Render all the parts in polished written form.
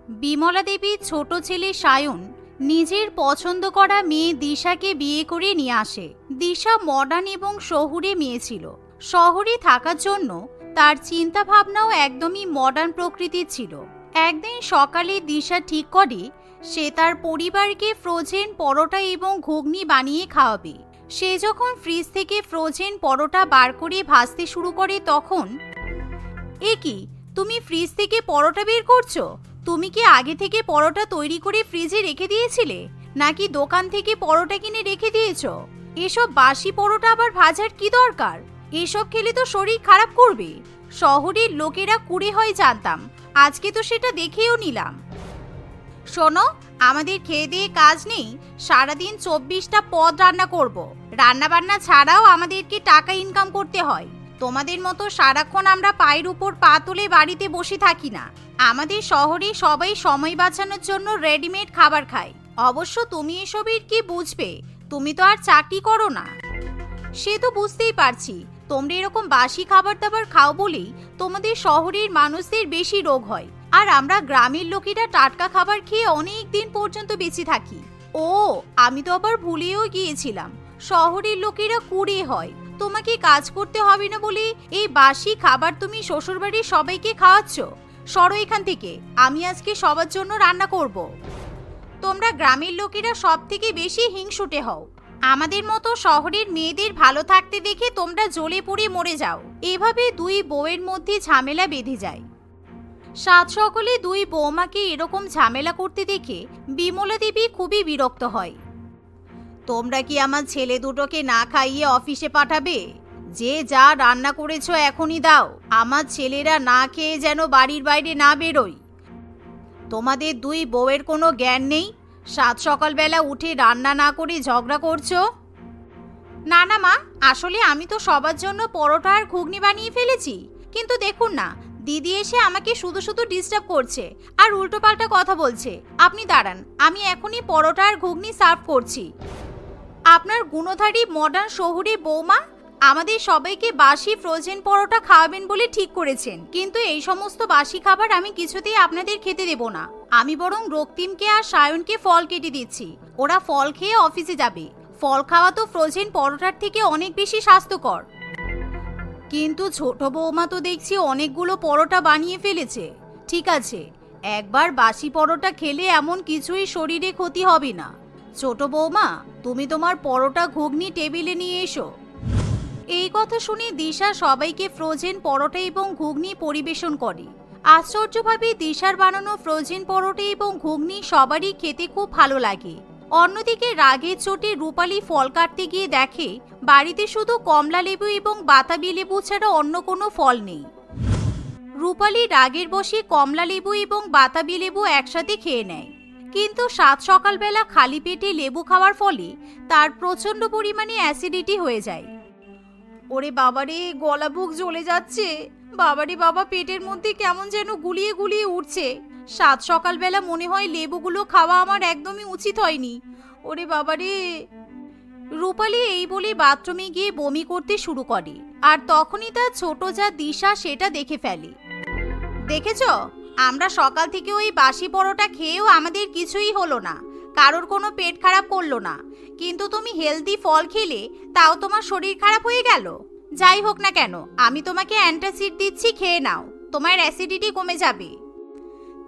বিমলা দেবীর ছোট ছেলে সায়ন নিজের পছন্দ করা মেয়ে দিশাকে বিয়ে করে নিয়ে আসে। দিশা মডার্ন এবং শহুরে মেয়ে ছিল। শহরে থাকার জন্য তার চিন্তা ভাবনাও একদমই মডার্ন প্রকৃতির ছিল। একদিন সকালে দিশা ঠিক করে সে তার পরিবারকে ফ্রোজেন পরোটা এবং ঘুগনি বানিয়ে খাওয়াবে। সে যখন ফ্রিজ থেকে ফ্রোজেন পরোটা বার করে ভাজতে শুরু করে তখন, এ কি, তুমি ফ্রিজ থেকে পরোটা বের করছো? তুমি কি আগে থেকে পরোটা তৈরি করে ফ্রিজে রেখে দিয়েছিলে, নাকি দোকান থেকে পরোটা কিনে রেখে দিয়েছো? এসব বাসি পরোটা আবার ভাজার কি দরকার? এসব খেলে তো শরীর খারাপ করবে। শহরের লোকেরা কুড়ে হয় জানতাম, আজকে তো সেটা দেখেও নিলাম। শোনো, আমাদের খেয়ে দিয়ে কাজ নেই, সারাদিন 24টা পদ রান্না করব। রান্না বান্না ছাড়াও আমাদেরকে টাকা ইনকাম করতে হয়। তোমাদের মতো সারাক্ষণ আমরা পায়ের উপর পা তুলে বাড়িতে বসে থাকি না। আমাদের শহরে সবাই সময় বাঁচানোর জন্য রেডিমেড খাবার খায়। অবশ্য তুমি এসবের কি বুঝবে, তুমি তো আর চাকরি করো না। সে তো বুঝতেই পারছি, তোমরা এরকম বাসি খাবার দাবার খাও বলেই তোমাদের শহরের মানুষদের বেশি রোগ হয়, আর আমরা গ্রামের লোকেরা টাটকা খাবার খেয়ে অনেক দিন পর্যন্ত বেঁচে থাকি। ও, আমি তো আবার ভুলেও গিয়েছিলাম, শহরের লোকেরা কুড়ে হয়। তোমাকে কাজ করতে হবে না বলে এই বাসি খাবার তুমি শ্বশুরবাড়ির সবাইকে খাওয়াচ্ছ। সরো এখান থেকে, আমি আজকে সবার জন্য রান্না করব। তোমরা গ্রামের লোকেরা সব থেকে বেশি হিংসুটে হও। আমাদের মতো শহরের মেয়েদের ভালো থাকতে দেখে তোমরা জ্বলে পুড়ে মরে যাও। এভাবে দুই বউয়ের মধ্যে ঝামেলা বেঁধে যায়। সাত সকলে দুই বৌমাকে এরকম ঝামেলা করতে দেখে বিমলা দেবী খুবই বিরক্ত হয়। তোমরা কি আমার ছেলে দুটোকে না খাইয়ে অফিসে পাঠাবে? যে যা রান্না করেছো এখনই দাও। আমার ছেলেরা না খেয়ে যেন বাড়ির বাইরে না বেরোয়। তোমাদের দুই বউয়ের কোনো জ্ঞান নেই? সাত সকালবেলা উঠে রান্না না করে ঝগড়া করছো। না না মা, আসলে আমি তো সবার জন্য পরোটা আর ঘুগনি বানিয়ে ফেলেছি, কিন্তু দেখুন না, দিদি এসে আমাকে শুধু শুধু ডিস্টার্ব করছে আর উল্টোপাল্টা কথা বলছে। আপনি দাঁড়ান, আমি এখনই পরোটা আর ঘুগনি সার্ভ করছি। আপনার গুণধারী মডার্ন শহুরে বৌমা আমাদের সবাইকে বাসি ফ্রোজেন পরোটা খাওয়াবেন বলে ঠিক করেছেন, কিন্তু এই সমস্ত বাসি খাবার আমি কিছুতেই আপনাদের খেতে দেব না। আমি বরং রক্তিমকে আর সায়নকে ফল কেটে দিচ্ছি, ওরা ফল খেয়ে অফিসে যাবে। ফল খাওয়া তো ফ্রোজেন পরোটার থেকে অনেক বেশি স্বাস্থ্যকর। কিন্তু ছোট বৌমা তো দেখছি অনেকগুলো পরোটা বানিয়ে ফেলেছে। ঠিক আছে, একবার বাসি পরোটা খেলে এমন কিছুই শরীরে ক্ষতি হবে না। ছোট বৌমা, তুমি তোমার পরোটা ঘুগনি টেবিলে নিয়ে এসো। এই কথা শুনে দিশা সবাইকে ফ্রোজেন পরোটা এবং ঘুগনি পরিবেশন করে। আশ্চর্যভাবে দিশার বানানো ফ্রোজেন পরোটা এবং ঘুগনি সবারই খেতে খুব ভালো লাগে। অন্যদিকে রাগের চোটে রূপালী ফল কাটতে গিয়ে দেখে বাড়িতে শুধু কমলা লেবু এবং বাতাবি লেবু ছাড়া অন্য কোনো ফল নেই। রূপালী রাগের বশে কমলা লেবু এবং বাতাবি লেবু একসাথে খেয়ে নেয়, কিন্তু সাত সকালবেলা খালি পেটে লেবু খাওয়ার ফলে তার প্রচন্ড পরিমাণে অ্যাসিডিটি হয়ে যায়। ওরে বাবারে, গলা বুক জ্বলে যাচ্ছে। বাবারে বাবা, পেটের মধ্যে কেমন যেন গুলিয়ে গুলিয়ে উঠছে। সাত সকালবেলা মনে হয় লেবুগুলো খাওয়া আমার একদমই উচিত হয়নি। ওরে বাবারে। রূপালী এই বলে বাথরুমে গিয়ে বমি করতে শুরু করে, আর তখনই তার ছোট যা দিশা সেটা দেখে ফেলে। দেখেছো, আমরা সকাল থেকে ওই বাসি পরোটা খেয়েও আমাদের কিছুই হলো না, কারোর কোনো পেট খারাপ করলো না, কিন্তু তুমি হেলদি ফল খেলে তাও তোমার শরীর খারাপ হয়ে গেল। যাই হোক না কেন, আমি তোমাকে অ্যান্টাসিড দিচ্ছি, খেয়ে নাও, তোমার অ্যাসিডিটি কমে যাবে।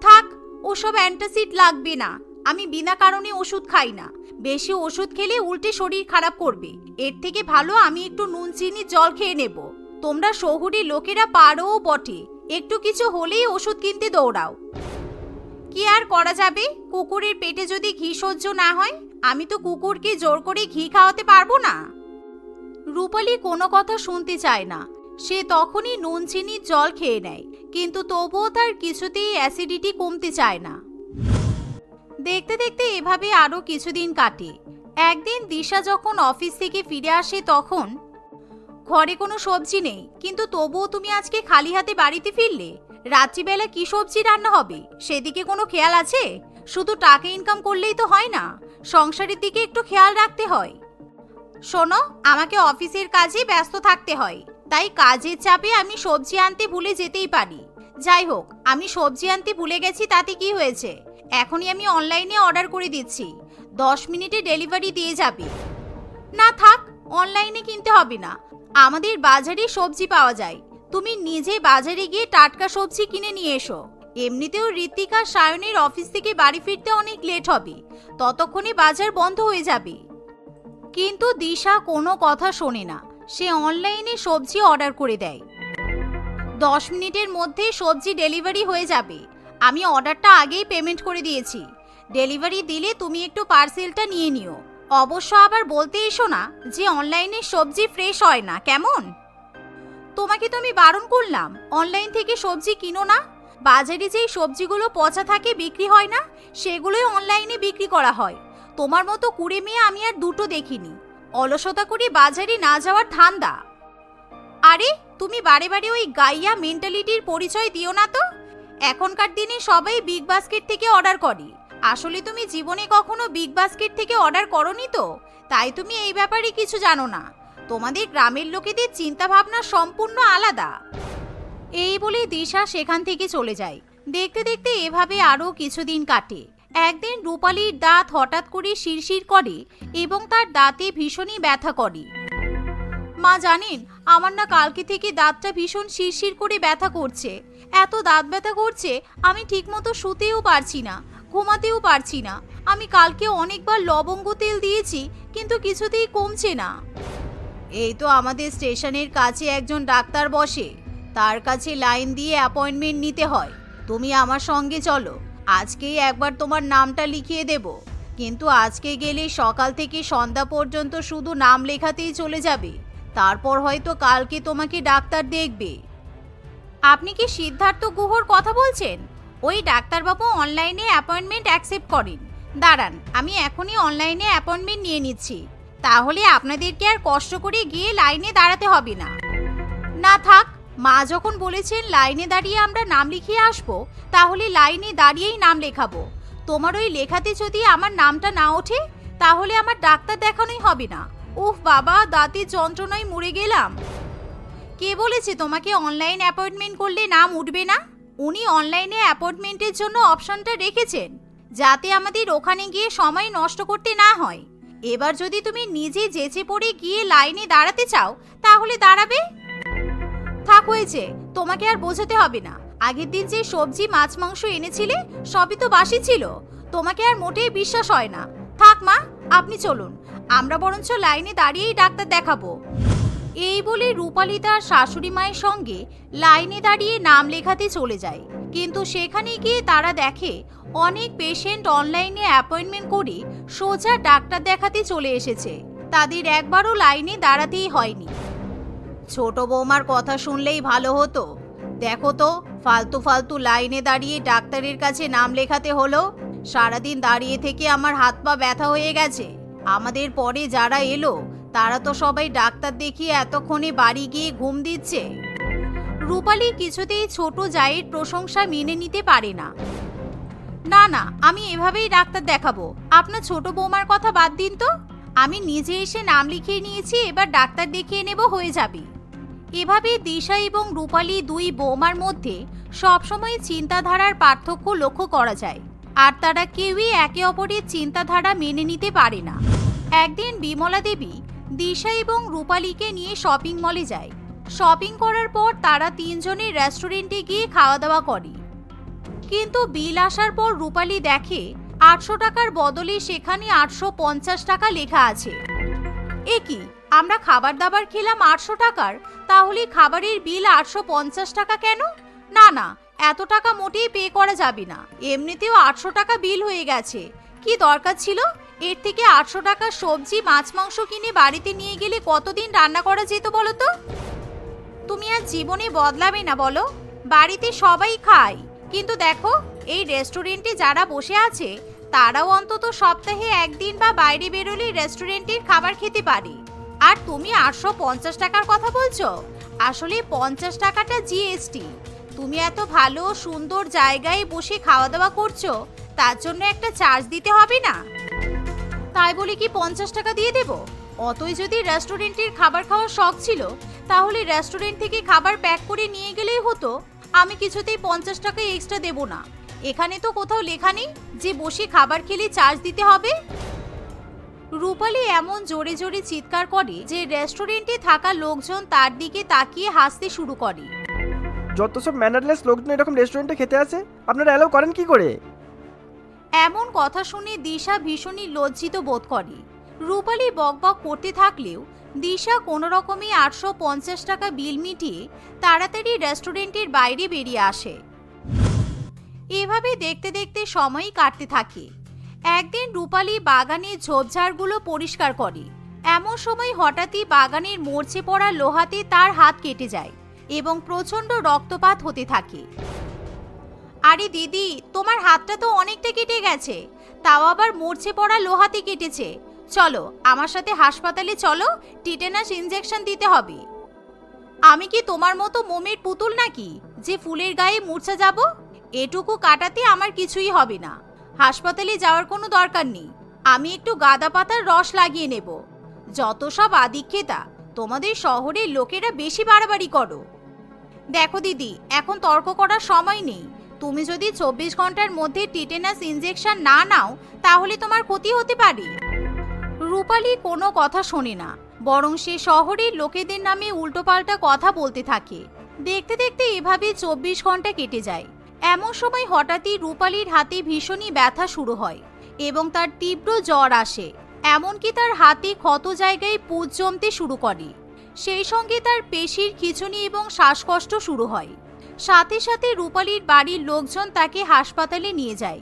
থাক, ওসব অ্যান্টাসিড লাগবে না, আমি বিনা কারণে ওষুধ খাই না। বেশি ওষুধ খেলে উল্টে শরীর খারাপ করবে। এর থেকে ভালো আমি একটু নুন চিনি জল খেয়ে নেব। তোমরা শহুরে লোকেরা পারোও বটে, একটু কিছু হলেই ওষুধ কিনতে দৌড়াও। কি আর করা যাবে, কুকুরের পেটে যদি ঘি সহ্য না হয়, আমি তো কুকুরকে জোর করে ঘি খাওয়াতে পারবো না। রূপালী কোনো কথা শুনতে চায় না। সে তখনই নুন চিনির জল খেয়ে নেয়, কিন্তু তবুও তার কিছুতেই অ্যাসিডিটি কমতে চায় না। দেখতে দেখতে এভাবে আরো কিছুদিন কাটে। একদিন দিশা যখন অফিস থেকে ফিরে আসে তখন ঘরে কোনো সবজি নেই, কিন্তু তবুও তুমি আজকে খালি হাতে বাড়িতে ফিরলে। রাত্রিবেলা কি সবজি রান্না হবে সেদিকে কোনো খেয়াল আছে? শুধু টাকা ইনকাম করলেই তো হয় না, সংসারের দিকে একটু খেয়াল রাখতে হয়। শোনো, আমাকে অফিসের কাজে ব্যস্ত থাকতে হয়, তাই কাজের চাপে আমি সবজি আনতে ভুলে যেতেই পারি। যাই হোক, আমি সবজি আনতে ভুলে গেছি, তাতে কি হয়েছে? এখনই আমি অনলাইনে অর্ডার করে দিচ্ছি, 10 মিনিটে ডেলিভারি দিয়ে যাবে। না থাক, অনলাইনে কিনতে হবে না, আমাদের বাজারে সবজি পাওয়া যায়। তুমি নিজে বাজারে গিয়ে টাটকা সবজি কিনে নিয়ে এসো। এমনিতেও ঋত্বিকা সায়নের অফিস থেকে বাড়ি ফিরতে অনেক লেট হবে, ততক্ষণে বাজার বন্ধ হয়ে যাবে। কিন্তু দিশা কোনো কথা শোনে না, সে অনলাইনে সবজি অর্ডার করে দেয়। 10 মিনিটের মধ্যে সবজি ডেলিভারি হয়ে যাবে। আমি অর্ডারটা আগেই পেমেন্ট করে দিয়েছি। ডেলিভারি দিলে তুমি একটু পার্সেলটা নিয়ে নিও। অবশ্য আবার বলতে এসো না যে অনলাইনে সবজি ফ্রেশ হয় না, কেমন? তোমাকে তো আমি বারণ করলাম অনলাইন থেকে সবজি কিনো না। বাজারে যেই সবজিগুলো পচা থাকে, বিক্রি হয় না, সেগুলোই অনলাইনে বিক্রি করা হয়। তোমার মতো কুড়ে মেয়ে আমি আর দুটো দেখিনি। অলসতা করে বাজারে না যাওয়ার ধান্দা। আরে তুমি বারে বারে ওই গাইয়া মেন্টালিটির পরিচয় দিও না তো। এখনকার দিনে সবাই বিগ বাস্কেট থেকে অর্ডার করে। আসলে তুমি জীবনে কখনো বিগ বাস্কেট থেকে অর্ডার করনি তো, তাই তুমি এই ব্যাপারে কিছু জানো না। তোমাদের গ্রামের লোকেদের চিন্তা ভাবনা সম্পূর্ণ আলাদা। এই বলে দিশা সেখান থেকে চলে যায়। দেখতে দেখতে এভাবে আরও কিছুদিন কাটে। একদিন রূপালীর দাঁত হঠাৎ করে শিরশির করে এবং তার দাঁতে ভীষণই ব্যথা করে। মা জানেন, আমার না কালকে থেকে দাঁতটা ভীষণ শিরশির করে ব্যথা করছে। এত দাঁত ব্যথা করছে, আমি ঠিকমতো শুতেও পারছি না, ঘুমাতেও পারছি না। আমি কালকে অনেকবার লবঙ্গ তেল দিয়েছি, কিন্তু কিছুতেই কমছে না। এই তো আমাদের স্টেশনের কাছে একজন ডাক্তার বসে, তার কাছে লাইন দিয়ে অ্যাপয়েন্টমেন্ট নিতে হয়। তুমি আমার সঙ্গে চলো, আজকেই একবার তোমার নামটা লিখিয়ে দেব। কিন্তু আজকে গেলে সকাল থেকে সন্ধ্যা পর্যন্ত শুধু নাম লেখাতেই চলে যাবে। তারপর হয়তো কালকে তোমাকে ডাক্তার দেখবে। আপনি কি সিদ্ধার্থ গুহর কথা বলছেন? ওই ডাক্তারবাবু অনলাইনে অ্যাপয়েন্টমেন্ট অ্যাকসেপ্ট করেন। দাঁড়ান, আমি এখনই অনলাইনে অ্যাপয়েন্টমেন্ট নিয়ে নিচ্ছি, তাহলে আপনাদেরকে আর কষ্ট করে গিয়ে লাইনে দাঁড়াতে হবে না। না থাক, মা যখন বলেছেন লাইনে দাঁড়িয়ে আমরা নাম লিখিয়ে আসবো, তাহলে লাইনে দাঁড়িয়েই নাম লেখাবো। তোমার ওই লেখাতে যদি আমার নামটা না ওঠে, তাহলে আমার ডাক্তার দেখানোই হবে না। উফ বাবা, দাঁতের যন্ত্রণায় মরে গেলাম। কে বলেছে তোমাকে অনলাইন অ্যাপয়েন্টমেন্ট করলে নাম উঠবে না? উনি অনলাইনে অ্যাপয়েন্টমেন্টের জন্য অপশনটা রেখেছেন, যাতে আমাদের ওখানে গিয়ে সময় নষ্ট করতে না হয়। এবার যদি তুমি নিজে যেচে পড়ে গিয়ে লাইনে দাঁড়াতে চাও, তাহলে দাঁড়াবে। থাক, হয়েছে, তোমাকে আর বোঝাতে হবে না। আগের দিন যে সবজি মাছ মাংস এনেছিলে, সবই তো বাসি ছিল। তোমাকে আর মোটেই বিশ্বাস হয় না। থাক মা, আপনি চলুন, আমরা বরঞ্চ লাইনে দাঁড়িয়েই ডাক্তার দেখাবো। এই বলে রূপালী তার শাশুড়ি মায়ের সঙ্গে লাইনে দাঁড়িয়ে নাম লেখাতে চলে যায়। কিন্তু সেখানে গিয়ে তারা দেখে অনেক পেশেন্ট অনলাইনে অ্যাপয়েন্টমেন্ট করে সোজা ডাক্তার দেখাতে চলে এসেছে। তাদের একবারও লাইনে দাঁড়াতেই হয়নি। ছোট বৌমার কথা শুনলেই ভালো হতো। দেখো তো, ফালতু ফালতু লাইনে দাঁড়িয়ে ডাক্তারের কাছে নাম লেখাতে হলো। সারাদিন দাঁড়িয়ে থেকে আমার হাত পা ব্যথা হয়ে গেছে। আমাদের পরে যারা এলো, তারা তো সবাই ডাক্তার দেখিয়ে এতক্ষণে বাড়ি গিয়ে ঘুম দিচ্ছে। রূপালী কিছুতেই ছোট জায়ের প্রশংসা মেনে নিতে পারে না। না না, আমি এভাবেই ডাক্তার দেখাবো। আপনার ছোট বৌমার কথা বাদ দিন তো। আমি নিজে এসে নাম লিখিয়ে নিয়েছি, এবার ডাক্তার দেখিয়ে নেব, হয়ে যাবে। এভাবে দিশা এবং রূপালী দুই বৌমার মধ্যে সবসময় চিন্তাধারার পার্থক্য লক্ষ্য করা যায়, আর তারা কেউই একে অপরের চিন্তাধারা মেনে নিতে পারে না। একদিন বিমলা দেবী দিশা এবং রূপালীকে নিয়ে শপিং মলে যায়। শপিং করার পর তারা তিনজনের রেস্টুরেন্টে গিয়ে খাওয়া দাওয়া করে। কিন্তু বিল আসার পর রূপালী দেখে 800 টাকার বদলে সেখানে 850 টাকা লেখা আছে। এ কি, আমরা খাবার দাবার খেলাম 800 টাকার, তাহলে খাবারের বিল 850 টাকা কেন? না না, এত টাকা মোটেই পে করা যাবে না। এমনিতেও 800 টাকা বিল হয়ে গেছে, কি দরকার ছিল? এর থেকে 800 টাকার সবজি মাছ মাংস কিনে বাড়িতে নিয়ে গেলে কতদিন রান্না করা যেত বলো তো? তুমি আর জীবনে বদলাবে না বলো? বাড়িতে সবাই খায়, কিন্তু দেখো এই রেস্টুরেন্টে যারা বসে আছে, তারাও অন্তত সপ্তাহে একদিন বা বাইরে বেরোলে রেস্টুরেন্টের খাবার খেতে পারে। আর তুমি 850 টাকার কথা বলছো? আসলে 50 টাকাটা জিএসটি। তুমি এত ভালো সুন্দর জায়গায় বসে খাওয়া দাওয়া করছো, তার জন্য একটা চার্জ দিতে হবে না? তাই বলে কি 50 টাকা দিয়ে দেব? অতই যদি রেস্টুরেন্টের খাবার খাওয়ার শখ ছিল, তাহলে রেস্টুরেন্ট থেকে খাবার প্যাক করে নিয়ে গেলেই হতো। আমি কিছুতেই 50 টাকা এক্সট্রা দেব না। এখানে তো কোথাও লেখা নেই যে বসে খাবার খেলে চার্জ দিতে হবে। রূপালী এমন জোরে জোরে চিৎকার করে যে রেস্টুরেন্টে থাকা লোকজন তার দিকে তাকিয়ে হাসতে শুরু করে। যত সব ম্যানারলেস লোকজন এরকম রেস্টুরেন্টে খেতে আসে, আপনারা অ্যালাউ করেন কি করে? এমন কথা শুনে দিশা ভীষণই লজ্জিত বোধ করে। রূপালী বকবক করতে থাকলেও দিশা কোনো রকমে 850 টাকা বিল মিটিয়ে তাড়াতাড়ি রেস্টুরেন্টের বাইরে বেরিয়ে আসে। এভাবে দেখতে দেখতে সময় কাটতে থাকে। একদিন রূপালী বাগানের ঝোপঝাড়গুলো পরিষ্কার করে। এমন সময় হঠাৎই বাগানের মরচে পড়া লোহাতে তার হাত কেটে যায় এবং প্রচণ্ড রক্তপাত হতে থাকে। আরে দিদি, তোমার হাতটা তো অনেকটা কেটে গেছে, তাও আবার মরচে পড়া লোহাতে কেটেছে। চলো আমার সাথে হাসপাতালে চলো, টিটেনাস ইনজেকশন দিতে হবে। আমি কি তোমার মতো মোমের পুতুল নাকি যে ফুলের গায়ে মূর্ছা যাব? এটুকু কাটাতে আমার কিছুই হবে না। হাসপাতালে যাওয়ার কোনো দরকার নেই। আমি একটু গাঁদা পাতার রস লাগিয়ে নেব। যত সব আদিক্ষেতা, তোমাদের শহরের লোকেরা বেশি বাড়াবাড়ি করো। দেখো দিদি, এখন তর্ক করার সময় নেই। তুমি যদি 24 ঘন্টার মধ্যে টিটেনাস ইনজেকশন না নাও তাহলে তোমার ক্ষতি হতে পারে। রূপালী কোনো কথা শোনে না, বরং সে শহরের লোকেদের নামে উল্টোপাল্টা কথা বলতে থাকে। দেখতে দেখতে এভাবে 24 ঘন্টা কেটে যায়। এমন সময় হঠাৎই রূপালীর হাতে ভীষণই ব্যথা শুরু হয় এবং তার তীব্র জ্বর আসে। এমনকি তার হাতে ক্ষত জায়গায় পুঁজ জমতে শুরু করে। সেই সঙ্গে তার পেশির খিঁচুনি এবং শ্বাসকষ্ট শুরু হয়। সাথে সাথে রূপালীর বাড়ির লোকজন তাকে হাসপাতালে নিয়ে যায়।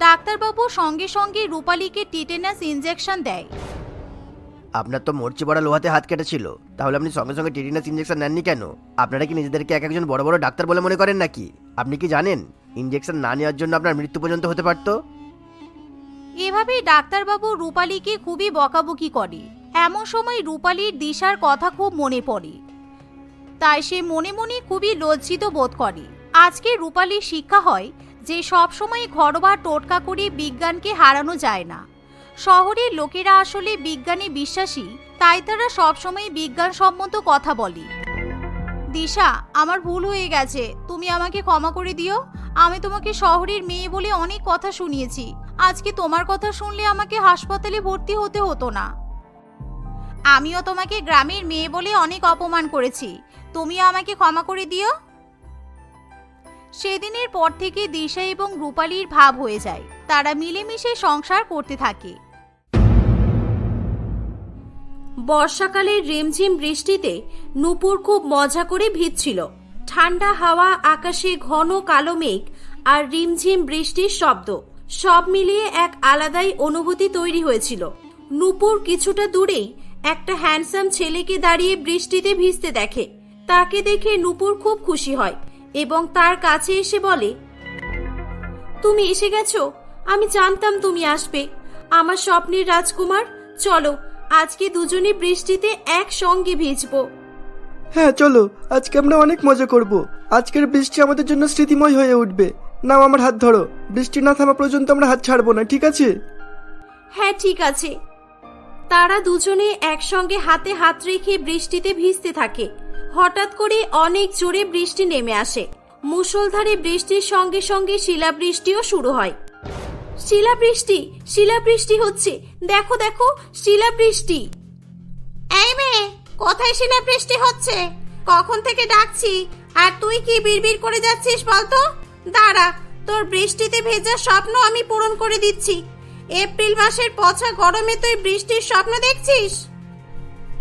ডাক্তারবাবু সঙ্গে সঙ্গে রূপালীকে টিটেনাস ইনজেকশন দেয়। আপনার তো মরচে পড়া লোহাতে হাত কেটেছিল, তাহলে আপনি সঙ্গে সঙ্গে টিটেনাস ইনজেকশন নেননি কেন? আপনারা কি নিজেদেরকে এক একজন বড় বড় ডাক্তার বলে মনে করেন নাকি? আপনি কি জানেন ইনজেকশন না নেওয়ার জন্য আপনার মৃত্যু পর্যন্ত হতে পারত? এভাবেই ডাক্তারবাবু রূপালীকে খুবই বকাবকি করে। এমন সময় রূপালীর দিশার কথা খুব মনে পড়ে, তাই সে মনে মনে খুবই লজ্জিত বোধ করে। আজকে রূপালীর শিক্ষা হয় যে সবসময় ঘরোয়া টোটকা করে বিজ্ঞানকে হারানো যায় না। শহরের লোকেরা আসলে বিজ্ঞানে বিশ্বাসী, তাই তারা সবসময় বিজ্ঞানসম্মত কথা বলে। দিশা, আমার ভুল হয়ে গেছে, তুমি আমাকে ক্ষমা করে দিও। আমি তোমাকে শহরের মেয়ে বলে অনেক কথা শুনিয়েছি। আজকে তোমার কথা শুনলে আমাকে হাসপাতালে ভর্তি হতে হতো না। আমিও তোমাকে গ্রামের মেয়ে বলে অনেক অপমান করেছি, তুমিও আমাকে ক্ষমা করে দিও। সেদিনের পর থেকে দিশা এবং রূপালীর ভাব হয়ে যায়। তারা মিলেমিশে সংসার করতে থাকে। বর্ষাকালের রিমঝিম বৃষ্টিতে নূপুর খুব মজা করে ভিজছিল। ঠান্ডা হাওয়া, আকাশে ঘন কালো মেঘ আর রিমঝিম বৃষ্টির শব্দ সব মিলিয়ে এক আলাদাই অনুভূতি তৈরি হয়েছিল। নূপুর কিছুটা দূরেই একটা হ্যান্ডসাম ছেলেকে দাঁড়িয়ে বৃষ্টিতে ভিজতে দেখে। তাকে দেখে নূপুর খুব খুশি হয় এবং তার কাছে এসে বলে, তুমি এসে গেছো, আমি জানতাম তুমি আসবে। আমার স্বপ্নের রাজকুমার, চলো আজকে দুজনে বৃষ্টিতে একসঙ্গে ভিজবো। হ্যাঁ চলো, আজকে আমরা অনেক মজা করব। আজকের বৃষ্টি আমাদের জন্য স্মৃতিময় হয়ে উঠবে। নাও আমার হাত ধরো, বৃষ্টি না থামা পর্যন্ত আমরা হাত ছাড়বো না, ঠিক আছে? হ্যাঁ ঠিক আছে। তারা দুজনে একসঙ্গে হাতে হাত রেখে বৃষ্টিতে ভিজতে থাকে। হঠাৎ করে অনেক জোরে বৃষ্টি নেমে আসে। মুষলধারে বৃষ্টির সঙ্গে সঙ্গে শিলাবৃষ্টিও শুরু হয়। শিলাবৃষ্টি হচ্ছে, দেখো দেখো শিলাবৃষ্টি। এই মেয়ে, কোথায় শিলাবৃষ্টি হচ্ছে? কখন থেকে ডাকছি আর তুই কি বিড়বিড় করে যাচ্ছিস বলতো? দাঁড়া, তোর বৃষ্টিতে ভেজা স্বপ্ন আমি পূরণ করে দিচ্ছি। এপ্রিল মাসের পচা গরমে তুই বৃষ্টির স্বপ্ন দেখছিস?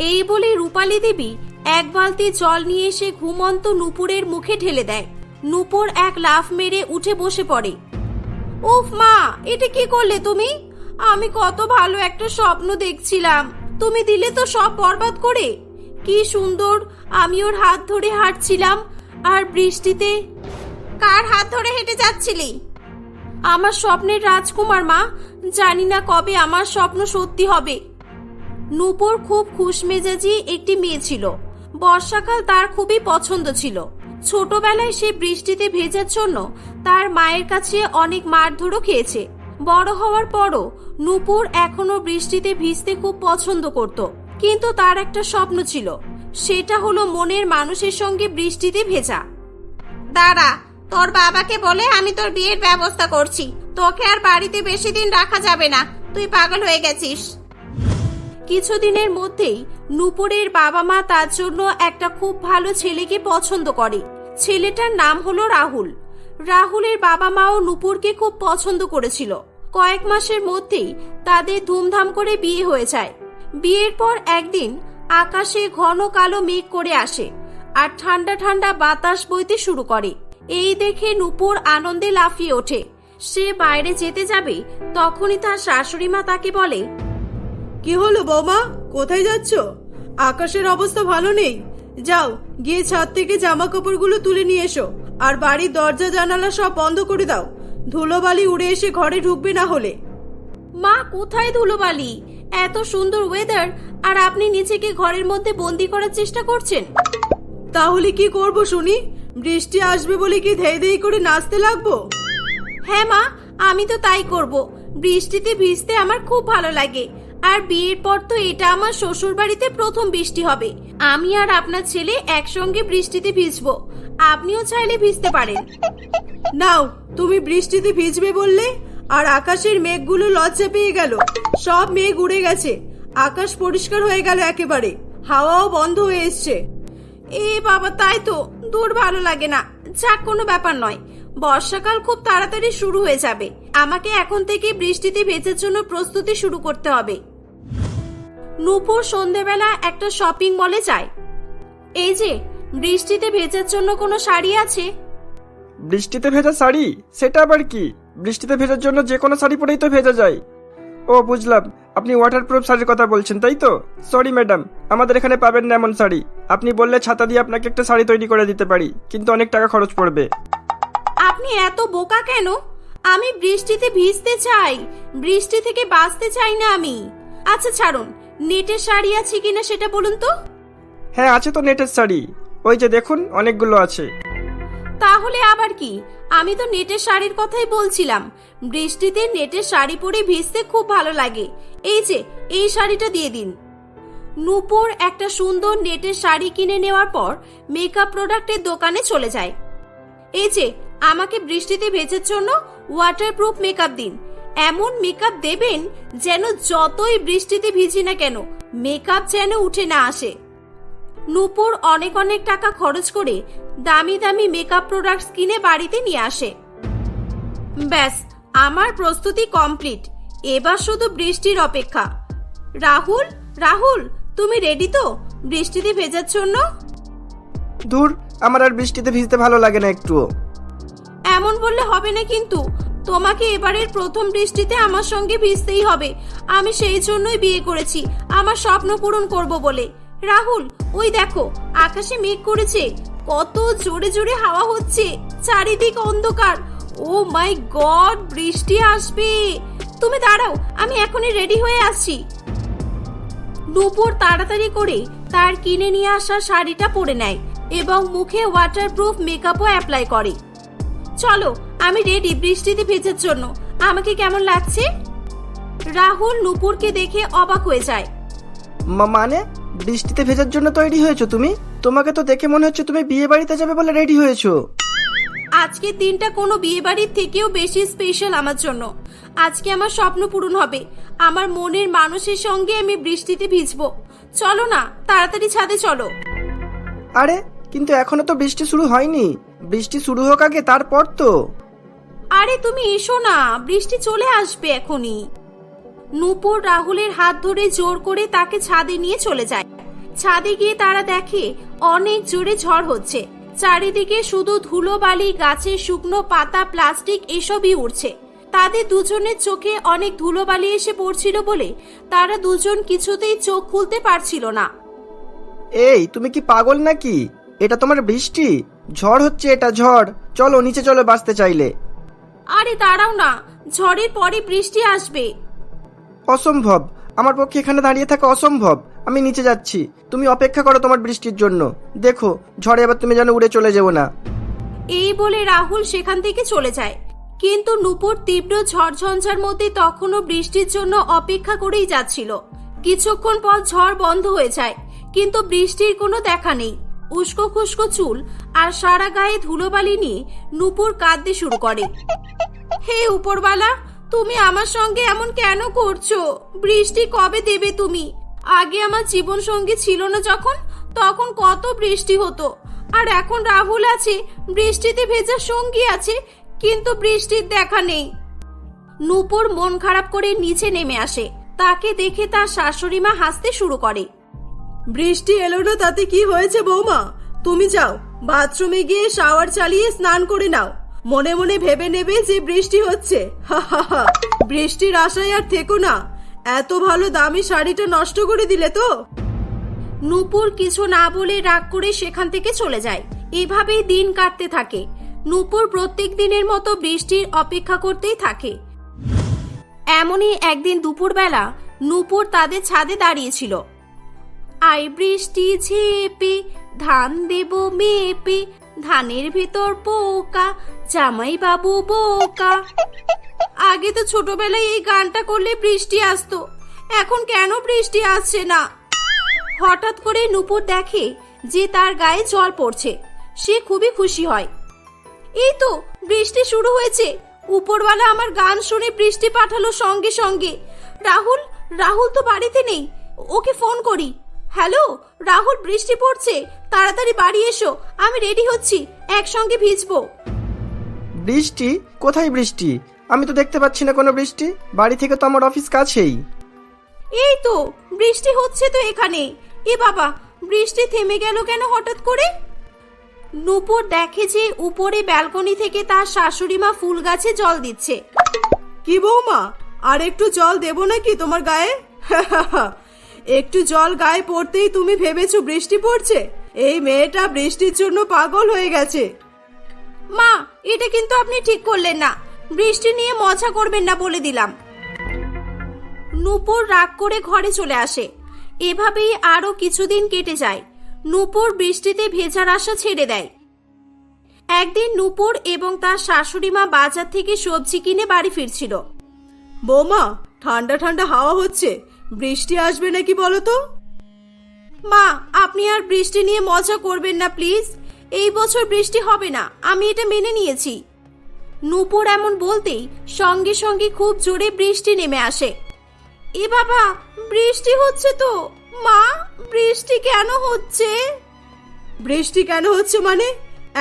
এই বলে রূপালী দেবী এক বালতি জল নিয়ে এসে ঘুমন্ত নূপুরের মুখে ঢেলে দেয়। নূপুর এক লাফ মেরে উঠে বসে পড়ে। উফ মা, এটা কি করলে তুমি? আমি কত ভালো একটা স্বপ্ন দেখছিলাম, তুমি দিলে তো সব বরবাদ করে। কি সুন্দর, আমি ওর হাত ধরে হাঁটছিলাম আর বৃষ্টিতে। কার হাত ধরে হেঁটে যাচ্ছিলি? আমার স্বপ্নের রাজকুমার মা, জানি না কবে আমার স্বপ্ন সত্যি হবে। নূপুর খুব খুশমেজাজি একটি মেয়ে ছিল। বর্ষাকাল তার খুবই পছন্দ ছিল। ছোটবেলায় সে বৃষ্টিতে ভেজার জন্য তার মায়ের কাছে অনেক মারধরও খেয়েছে। বড় হওয়ার পরও নূপুর এখনো বৃষ্টিতে ভিজতে খুব পছন্দ করত। কিন্তু তার একটা স্বপ্ন ছিল, সেটা হলো মনের মানুষের সঙ্গে বৃষ্টিতে ভেজা। দাঁড়া, তোর বাবাকে বলে আমি তোর বিয়ের ব্যবস্থা করছি। তোকে আর বাড়িতে বেশি দিন রাখা যাবে না, তুই পাগল হয়ে গেছিস। কিছুদিনের মধ্যেই নূপুরের বাবা মা তার জন্য একটা খুব ভালো ছেলেকে পছন্দ করে। ছেলেটার নাম হলো রাহুল। রাহুলের বাবা মাও নূপুরকে খুব পছন্দ করেছিল। কয়েক মাসের মধ্যেই তাদের ধুমধাম করে বিয়ে হয়ে যায়। বিয়ের পর একদিন আকাশে ঘন কালো মেঘ করে আসে আর ঠান্ডা ঠান্ডা বাতাস বইতে শুরু করে। এই দেখে নূপুর আনন্দে লাফিয়ে ওঠে। সে বাইরে যেতে যাবে, তখনই তার শাশুড়ি মা তাকে বলে, কি হলো বৌমা, কোথায় যাচ্ছ? আকাশের অবস্থা ভালো নেই। যাও, গিয়ে ছাদ থেকে জামা কাপড়গুলো তুলে নিয়ে এসো, আর বাড়ির দরজা জানালা সব বন্ধ করে দাও। ধুলোবালি উড়ে এসে ঘরে ঢুকবে না হলে। মা, কোথায় ধুলোবালি? এত সুন্দর ওয়েদার, আর আপনি নিজেকে ঘরের মধ্যে বন্দি করার চেষ্টা করছেন। তাহলে কি করব শুনি? বৃষ্টি আসবে বলে কি ধেই ধেই করে নাচতে লাগবো? হ্যাঁ মা, আমি তো তাই করব। বৃষ্টিতে ভিজতে আমার খুব ভালো লাগে, আর বিয়ের পর তো এটা আমার শ্বশুর বাড়িতে প্রথম বৃষ্টি হবে। আমি আর আপনার ছেলে একসঙ্গে বৃষ্টিতে ভিজবো। আপনিও চাইলে ভিজতে পারেন। নাও, তুমি বৃষ্টিতে ভিজবে বললে, আর আকাশের মেঘগুলো লজ্জা পেয়ে গেল। সব মেঘ উড়ে গেছে, আকাশ পরিষ্কার হয়ে গেল একেবারে, হাওয়াও বন্ধ হয়ে এসছে। এ বাবা, তাই তো, দূর ভালো লাগে না। যাক, কোনো ব্যাপার নয়, বর্ষাকাল খুব তাড়াতাড়ি শুরু হয়ে যাবে। আমাকে এখন থেকে বৃষ্টিতে ভেজার জন্য প্রস্তুতি শুরু করতে হবে। নূপুর সন্ধেবেলা একটা শপিং মলে যায়। এই যে, বৃষ্টিতে ভেজার জন্য কোনো শাড়ি আছে? বৃষ্টিতে ভেজা শাড়ি? সেটা আবার কি? বৃষ্টিতে ভেজার জন্য যে কোনো শাড়ি পরেই তো ভেজা যায়। ও বুঝলাম, আপনি ওয়াটারপ্রুফ শাড়ির কথা বলছেন, তাই তো? সরি ম্যাডাম, আমাদের এখানে পাবেন না এমন শাড়ি। আপনি বললে ছাতা দিয়ে আপনাকে একটা শাড়ি তৈরি করে দিতে পারি, কিন্তু অনেক টাকা খরচ পড়বে। আপনি এত বোকা কেন? আমি বৃষ্টিতে ভিজতে চাই, বৃষ্টি থেকে বাঁচতে চাই না আমি। আচ্ছা ছাড়ুন, নেটের শাড়ি আছে কিনা সেটা বলুন তো। হ্যাঁ, আছে তো নেটের শাড়ি, ওই যে দেখুন অনেকগুলো আছে। তাহলে আবার কি, আমি তো নেটের শাড়ির কথাই বলছিলাম। বৃষ্টিতে নেটের শাড়ি পরে ভিজতে খুব ভালো লাগে। এই যে, এই শাড়িটা দিয়ে দিন। নূপুর একটা সুন্দর নেটের শাড়ি কিনে নেওয়ার পর মেকআপ প্রোডাক্টের দোকানে চলে যায়। এই যে, আমাকে বৃষ্টিতে ভেজার জন্য ওয়াটারপ্রুফ মেকআপ দিন। এমন মেকআপ দেবেন যেন যতই বৃষ্টিতে ভিজি না কেন, মেকআপ যেন উঠে না আসে। নূপুর অনেক অনেক টাকা খরচ করে দামি দামি মেকআপ প্রোডাক্টস কিনে বাড়িতে নিয়ে আসে। ব্যাস, আমার প্রস্তুতি কমপ্লিট। এবার শুধু বৃষ্টির অপেক্ষা। রাহুল, রাহুল, তুমি রেডি তো বৃষ্টিতে ভেজার জন্য? দূর, আমার আর বৃষ্টিতে ভিজতে ভালো লাগে না একটুও। এমন বললে হবে না কিন্তু। তোমাকে এবারের প্রথম বৃষ্টিতে আমার সঙ্গে ভিজতেই হবে। আমি সেই জন্যই বিয়ে করেছি, আমার স্বপ্ন পূরণ করব বলে। রাহুল, ওই দেখো, আকাশে মেঘ করেছে, কত জোরে জোরে হাওয়া হচ্ছে, চারিদিক অন্ধকার। ও মাই গড, বৃষ্টি আসবে। তুমি দাঁড়াও, আমি এখনই রেডি হয়ে আসছি। নূপুর তাড়াতাড়ি করে তার কিনে নিয়ে আসা শাড়িটা পরে নেয় এবং মুখে ওয়াটারপ্রুফ মেকআপও অ্যাপ্লাই করে। চলো, আমি রেডি বৃষ্টিতে ভেজার জন্য। আমাকে কেমন লাগছে? রাহুল নূপুরকে দেখে অবাক হয়ে যায়। মানে বৃষ্টিতে ভেজার জন্য তৈরি হয়েছো তুমি? তোমাকে তো দেখে মনে হচ্ছে তুমি বিয়ে বাড়িতে যাবে বলে রেডি হয়েছো। আজকের দিনটা কোনো বিয়ে বাড়ির থেকেও বেশি স্পেশাল আমার জন্য। আজকে আমার স্বপ্ন পূরণ হবে। আমার মনের মানুষের সঙ্গে আমি বৃষ্টিতে ভিজবো। চলো না, তাড়াতাড়ি ছাদে চলো। আরে, কিন্তু এখনো তো বৃষ্টি শুরু হয়নি। বৃষ্টি শুরু হোক আগে, তারপর তো। আরে তুমি এসো না, বৃষ্টি চলে আসবে এখনই। নূপুর রাহুলের হাত ধরে জোর করে তাকে ছাদে নিয়ে চলে যায়। ছাদে গিয়ে তারা দেখে অনেক জোরে ঝড় হচ্ছে। চারিদিকে শুধু ধুলো বালি, গাছের শুকনো পাতা, প্লাস্টিক এসবই উড়ছে। তাদের দুজনের চোখে অনেক ধুলোবালি এসে পড়ছিল বলে তারা দুজন কিছুতেই চোখ খুলতে পারছিল না। এই, তুমি কি পাগল নাকি? এটা তোমার বৃষ্টি? ঝড় হচ্ছে, এটা ঝড়। চলো নিচে চলো বাঁচতে চাইলে। আরে দাঁড়াও না, ঝড়ের পরে বৃষ্টি আসবে। অসম্ভব, আমার পক্ষে এখানে দাঁড়িয়ে থাকা অসম্ভব। আমি নিচে যাচ্ছি, তুমি অপেক্ষা করো তোমার বৃষ্টির জন্য। দেখো, ঝড়ে এবার তুমি যেন উড়ে চলে যেও না। এই বলে রাহুল সেখান থেকে চলে যায়। কিন্তু নূপুর তীব্র ঝড়ঝঞ্ঝার মধ্যে তখনও বৃষ্টির জন্য অপেক্ষা করেই যাচ্ছিল। কিছুক্ষণ পর ঝড় বন্ধ হয়ে যায়, কিন্তু বৃষ্টির কোনো দেখা নেই। উস্কো খুস্কো চুল আর সারা গায়ে ধুলোবালি নিয়ে নূপুর কাঁদতে শুরু করে। হে উপরওয়ালা, তুমি আমার সঙ্গে এমন কেন করছো? বৃষ্টি কবে দেবে তুমি? আগে আমার জীবন সঙ্গী ছিল না যখন, তখন কত বৃষ্টি হতো। আর এখন রাহুল আছে, বৃষ্টিতে ভেজা সঙ্গী আছে, কিন্তু বৃষ্টির দেখা নেই। নূপুর মন খারাপ করে নিচে নেমে আসে। তাকে দেখে তার শাশুড়ি মা হাসতে শুরু করে। বৃষ্টি এলো না তাতে কি হয়েছে বৌমা? তুমি যাও বাথরুমে গিয়ে শাওয়ার চালিয়ে স্নান করে নাও। মনে মনে ভেবে নেবে যে বৃষ্টি হচ্ছে। হা হা হা। বৃষ্টির আশায় আর থেকো না। এত ভালো দামি শাড়িটা নষ্ট করে দিলে তো। নূপুর কিছু না বলে রাগ করে সেখান থেকে চলে যায়। এভাবেই দিন কাটতে থাকে। নূপুর প্রত্যেক দিনের মতো বৃষ্টির অপেক্ষা করতেই থাকে। এমনই একদিন দুপুরবেলা নূপুর তাদের ছাদে দাঁড়িয়েছিল। আই বৃষ্টি ঝেপে ধান দেব মেপে, ধানের ভেতর পোকা জামাই বাবু বোকা। আগে তো ছোটবেলায় এই গানটা করলে বৃষ্টি আসতো, এখন কেন বৃষ্টি আসছে না? হঠাৎ করে নূপুর দেখে যে তার গায়ে জল পড়ছে। সে খুবই খুশি হয়। এই তো বৃষ্টি শুরু হয়েছে। উপরওয়ালা আমার গান শুনে বৃষ্টি পাঠালো সঙ্গে সঙ্গে। রাহুল রাহুল তো বাড়িতে নেই, ওকে ফোন করি। হ্যালো রাহুল, বৃষ্টি পড়ছে, তাড়াতাড়ি বাড়ি এসো, আমি রেডি হচ্ছি, একসঙ্গে ভিজবো। বৃষ্টি? কোথায় বৃষ্টি? আমি তো দেখতে পাচ্ছি না কোনো বৃষ্টি। বাড়ি থেকে তো আমার অফিস কাছেই। এই তো বৃষ্টি হচ্ছে তো এখানে। এ বাবা, বৃষ্টি থেমে গেল কেন হঠাৎ করে? নূপুর দেখে যে উপরে ব্যালকনি থেকে তার শাশুড়ি মা ফুল গাছে জল দিচ্ছে। কি বৌমা, আর একটু জল দেবো নাকি তোমার গায়ে? একটু জল গায়ে পড়তেই তুমি ভেবেছো বৃষ্টি পড়ছে? এই মেয়েটা বৃষ্টির জন্য পাগল হয়ে গেছে। মা, এটা কিন্তু আপনি ঠিক করলেন না। বৃষ্টি নিয়ে মজা করবেন না বলে দিলাম। নূপুর রাগ করে ঘরে চলে আসে। এভাবেই আরো কিছুদিন কেটে যায়। নূপুর বৃষ্টিতে ভেজার আশা ছেড়ে দেয়। একদিন নূপুর এবং তার শাশুড়ি মা বাজার থেকে সবজি কিনে বাড়ি ফিরছিল। বৌমা, ঠান্ডা ঠান্ডা হাওয়া হচ্ছে, বৃষ্টি আসবে নাকি বলো তো? মা, আপনি আর বৃষ্টি নিয়ে মজা করবেন না প্লিজ। এই বছর বৃষ্টি হবে না, আমি এটা মেনে নিয়েছি। নূপুর এমন বলতেই সঙ্গে সঙ্গে খুব জোরে বৃষ্টি নেমে আসে। এ বাবা, বৃষ্টি হচ্ছে তো। মা, বৃষ্টি কেন হচ্ছে? বৃষ্টি কেন হচ্ছে মানে?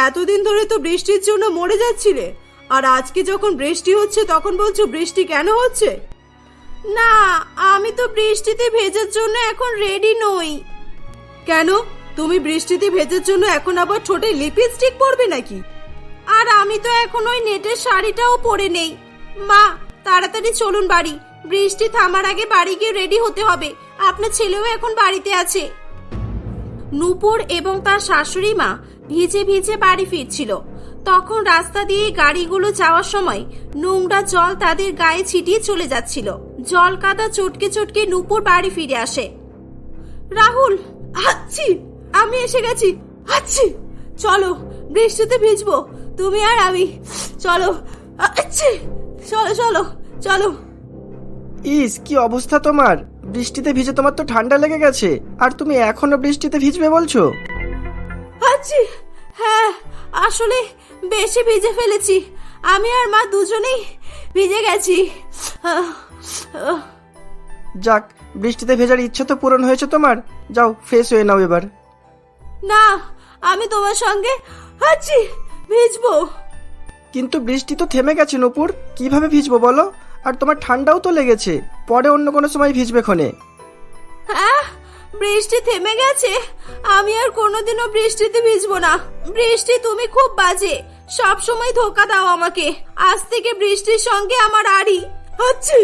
এতদিন ধরে তো বৃষ্টির জন্য মরে যাচ্ছিলে, আর আজকে যখন বৃষ্টি হচ্ছে তখন বলছো বৃষ্টি কেন হচ্ছে? না, আমি তো বৃষ্টিতে ভেজার জন্য এখন রেডি নই। কেন? তুমি বৃষ্টিতে ভেজার জন্য এখন আবার ঠোঁটে লিপস্টিক পরবে নাকি? আর আমি তো এখন ওই নেটের শাড়িটাও পরে নেই। মা, তাড়াতাড়ি চলুন বাড়ি। বৃষ্টি থামার আগে বাড়ি গিয়ে রেডি হতে হবে। আপনার ছেলেও এখন বাড়িতে আছে। নূপুর এবং তার শাশুড়ি মা ভিজে ভিজে বাড়ি ফিরছিল। তখন রাস্তা দিয়ে গাড়িগুলো যাওয়ার সময় নোংরা জল তাদের গায়ে ছিটিয়ে চলে যাচ্ছিল। জল কাদা চটকে চটকে নূপুর বাড়ি ফিরে আসে। রাহুল, আচ্ছি, আমি এসে গেছি। আচ্ছি, চলো বৃষ্টিতে ভিজবো তুমি আর আমি। চলো, আচ্ছি, চলো চলো চলো। ইস, কি অবস্থা তোমার! বৃষ্টিতে ভিজে তোমার তো ঠান্ডা লেগে গেছে, আর তুমি এখনো বৃষ্টিতে ভিজবে বলছো? আচ্ছি, হ্যাঁ, আসলে বেশি ভিজে ফেলেছি। আমি আর মা দুজনেই ভিজে গেছি। যাক, বৃষ্টিতে ভেজার ইচ্ছা তো পূরণ হয়েছে তোমার। যাও, ফ্রেশ হয়ে নাও এবার। না, আমি তোমার সঙ্গে আছি, ভিজবো। কিন্তু বৃষ্টি তো থেমে গেছে নূপুর, কিভাবে ভিজবো বলো? আর তোমার ঠান্ডাও তো লেগেছে, পরে অন্য কোনো সময় ভিজবে ক্ষণে। হ্যাঁ, বৃষ্টি থেমে গেছে। আমি আর কোনোদিনও বৃষ্টিতে ভিজবো না। বৃষ্টি, তুমি খুব বাজে, সব সময় ধোকা দাও আমাকে। আজ থেকে বৃষ্টির সঙ্গে আমার আড়ি। আচ্ছি।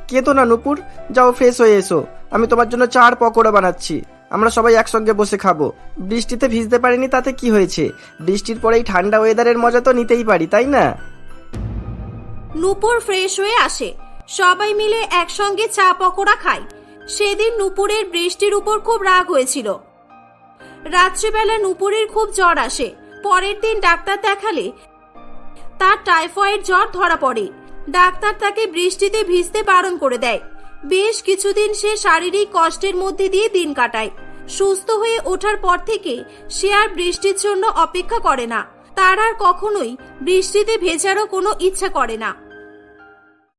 কেতো না নূপুর, যাও ফ্রেশ হয়ে এসো। আমি তোমার জন্য চা আর পকোড়া বানাচ্ছি, আমরা সবাই একসঙ্গে বসে খাবো। বৃষ্টিতে ভিজতে পারিনি তাতে কি হয়েছে? বৃষ্টির পরেই ঠান্ডা ওয়েদারের মজা তো নিতেই পারি, তাই না? নূপুর ফ্রেশ হয়ে আসে। সবাই মিলে একসঙ্গে চা পকোড়া খায়। সেদিন নূপুরের বৃষ্টির উপর খুব রাগ হয়েছিল। রাত্রিবেলা নূপুরের খুব জ্বর আসে। পরের দিন ডাক্তার দেখালে তার টাইফয়েড জ্বর ধরা পড়ে। ডাক্তার তাকে বৃষ্টিতে ভিজতে বারণ করে দেয়। বেশ কিছুদিন সে শারীরিক কষ্টের মধ্যে দিয়ে দিন কাটায়। সুস্থ হয়ে ওঠার পর থেকে সে আর বৃষ্টির জন্য অপেক্ষা করে না। তার আর কখনোই বৃষ্টিতে ভেজারও কোনো ইচ্ছা করে না।